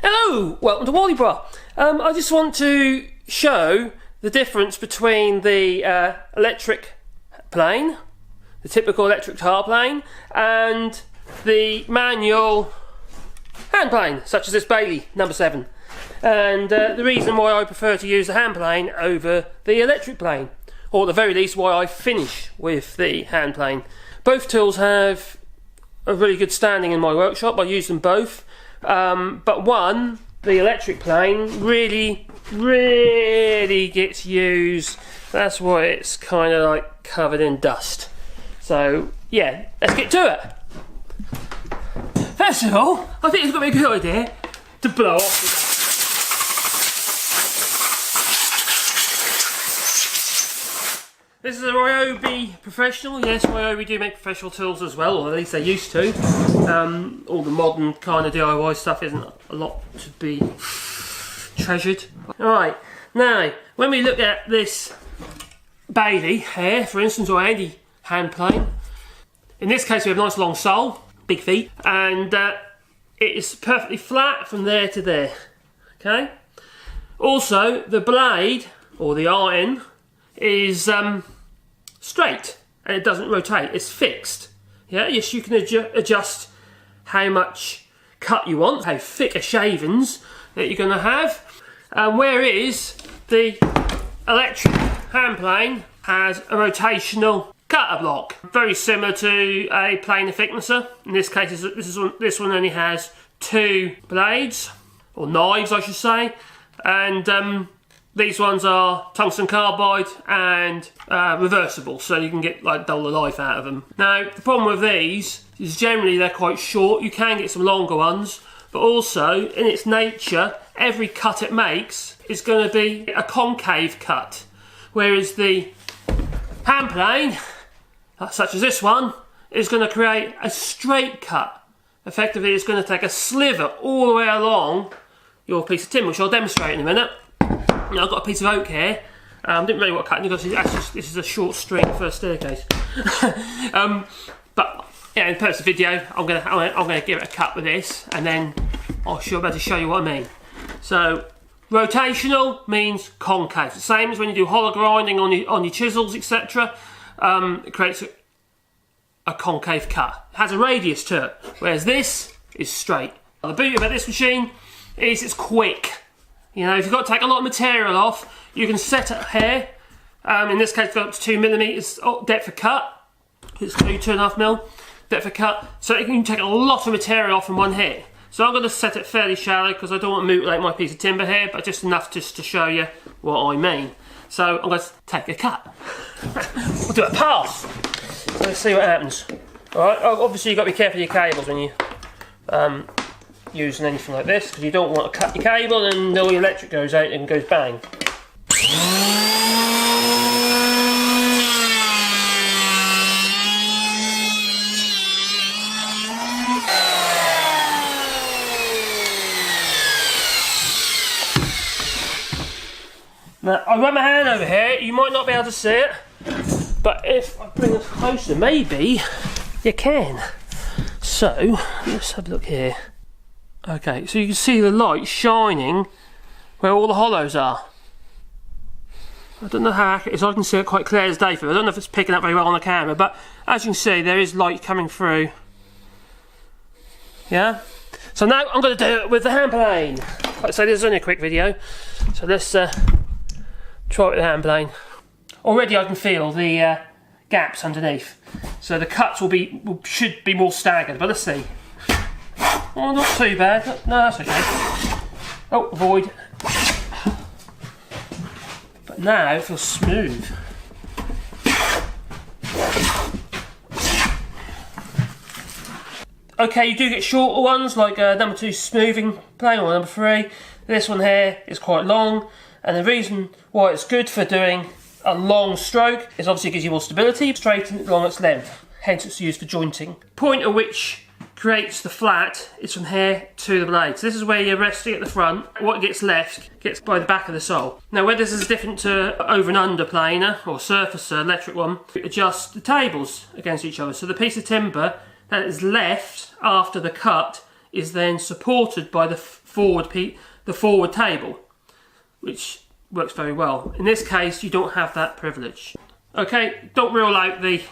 Hello, welcome to Wally Bra. I just want to show the difference between the electric plane, the typical electric guitar plane, and the manual hand plane, such as this Bailey No7. And the reason why I prefer to use the hand plane over the electric plane, or at the very least why I finish with the hand plane. Both tools have a really good standing in my workshop. I use them both. But one, the electric plane, really gets used. That's why it's kind of like covered in dust. So yeah, let's get to it. First of all, I think it's got to be a good idea to blow off the dust. This is a Ryobi Professional. Yes, Ryobi do make professional tools as well, or at least they used to. All the modern kind of DIY stuff isn't a lot to be treasured. Alright, now, when we look at this Bailey here, for instance, or any hand plane, in this case we have a nice long sole, big feet, and it is perfectly flat from there to there. Okay? Also, the blade, or the iron, is straight and it doesn't rotate, it's fixed. Yeah, yes, you can adjust how much cut you want, how thick a shavings that you're going to have. Whereas the electric hand plane has a rotational cutter block, very similar to a planer thicknesser. In this case, this one only has two blades, or knives I should say, and these ones are tungsten carbide and reversible, so you can get like double the life out of them. Now, the problem with these is generally they're quite short. You can get some longer ones, but also in its nature, every cut it makes is going to be a concave cut, whereas the hand plane, such as this one, is going to create a straight cut. Effectively, it's going to take a sliver all the way along your piece of timber, which I'll demonstrate in a minute. Now I've got a piece of oak here. Didn't really want to cut it because this is a short string for a staircase. But yeah, in the purpose of the video, I'm gonna give it a cut with this, and then I'll be able to show you what I mean. So rotational means concave. The same as when you do hollow grinding on your chisels, etc. It creates a concave cut. It has a radius to it, whereas this is straight. The beauty about this machine is it's quick. You know, if you've got to take a lot of material off, you can set it here. In this case, go up to 2mm depth of cut. It's 2.5mm depth of cut. So you can take a lot of material off in one hit. So I'm going to set it fairly shallow because I don't want to mutilate my piece of timber here, but just enough just to show you what I mean. So I'm going to take a cut. We'll do a pass. So let's see what happens. Alright, obviously you've got to be careful of your cables when you using anything like this, because you don't want to cut your cable and all your electric goes out and goes bang. Now, I run my hand over here, you might not be able to see it, but if I bring it closer, maybe you can. So, let's have a look here. Okay, so you can see the light shining where all the hollows are. I don't know how accurate it is, I can see it quite clear as day through. I don't know if it's picking up very well on the camera, but as you can see, there is light coming through. Yeah? So now I'm going to do it with the hand plane. Like I say, this is only a quick video, so let's try it with the hand plane. Already I can feel the gaps underneath, so the cuts should be more staggered, but let's see. Oh, not too bad. No, that's okay. Oh, avoid. But now it feels smooth. Okay, you do get shorter ones, like number 2 smoothing plane, or number 3. This one here is quite long, and the reason why it's good for doing a long stroke is obviously it gives you more stability, straight along its length. Hence it's used for jointing. Point at which creates the flat is from here to the blade. So this is where you're resting at the front. What gets left gets by the back of the sole. Now where this is different to over and under planer or surfacer electric one, adjust the tables against each other. So the piece of timber that is left after the cut is then supported by the forward table, which works very well. In this case, you don't have that privilege. Okay, don't rule out the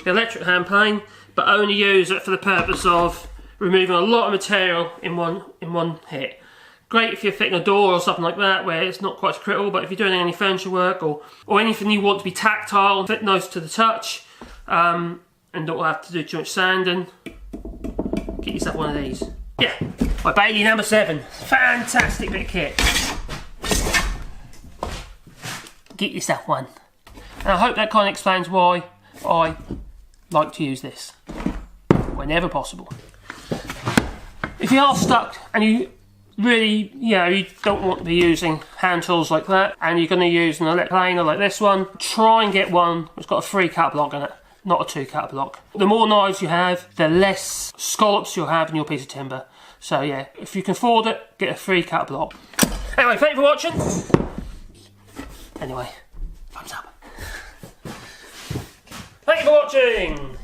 electric hand plane, but only use it for the purpose of removing a lot of material in one hit. Great if you're fitting a door or something like that, where it's not quite so critical, but if you're doing any furniture work or anything you want to be tactile, fit nice to the touch, and don't have to do too much sanding, get yourself one of these. Yeah, my Bailey No7. Fantastic bit of kit. Get yourself one. And I hope that kind of explains why I like to use this whenever possible. If you are stuck and you really, you don't want to be using hand tools like that, and you're going to use an electric planer like this one, try and get one that's got a 3 cut block in it, not a 2 cut block. The more knives you have, the less scallops you'll have in your piece of timber. So yeah, if you can afford it, get a 3 cut block. Anyway, thank you for watching. Anyway, thumbs up. Thank you for watching.